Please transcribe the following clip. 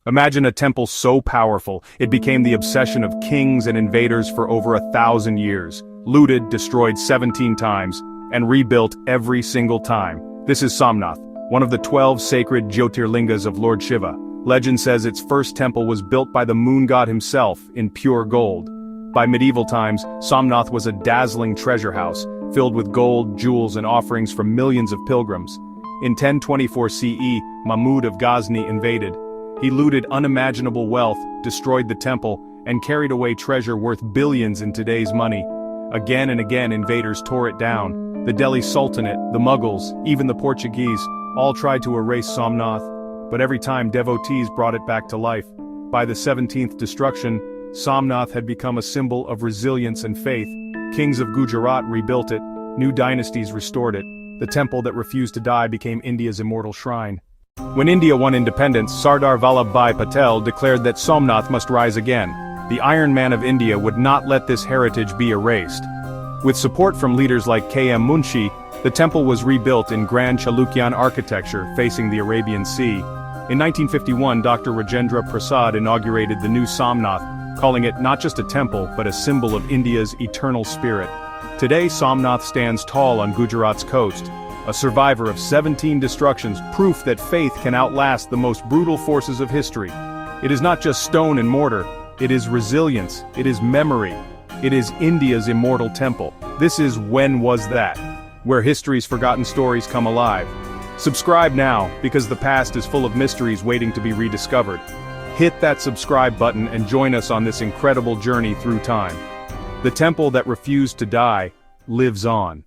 Imagine a temple so powerful, it became the obsession of kings and invaders for over 1,000 years, looted, destroyed 17 times, and rebuilt every single time. This is Somnath, one of the 12 sacred Jyotirlingas of Lord Shiva. Legend says its first temple was built by the moon god himself, in pure gold. By medieval times, Somnath was a dazzling treasure house, filled with gold, jewels and offerings from millions of pilgrims. In 1024 CE, Mahmud of Ghazni invaded. He looted unimaginable wealth, destroyed the temple, and carried away treasure worth billions in today's money. Again and again invaders tore it down. The Delhi Sultanate, the Mughals, even the Portuguese, all tried to erase Somnath, but every time devotees brought it back to life. By the 17th destruction, Somnath had become a symbol of resilience and faith. Kings of Gujarat rebuilt it, new dynasties restored it. The temple that refused to die became India's immortal shrine. When India won independence, Sardar Patel declared that Somnath must rise again. The Iron Man of India would not let this heritage be erased. With support from leaders like K.M. Munshi, the temple was rebuilt in grand Chalukyan architecture facing the Arabian Sea. In 1951, Dr. Rajendra Prasad inaugurated the new Somnath, calling it not just a temple but a symbol of India's eternal spirit. Today Somnath stands tall on Gujarat's coast, a survivor of 17 destructions, proof that faith can outlast the most brutal forces of history. It is not just stone and mortar, it is resilience, it is memory, it is India's immortal temple. This is When Was That?, where history's forgotten stories come alive. Subscribe now, because the past is full of mysteries waiting to be rediscovered. Hit that subscribe button and join us on this incredible journey through time. The temple that refused to die lives on.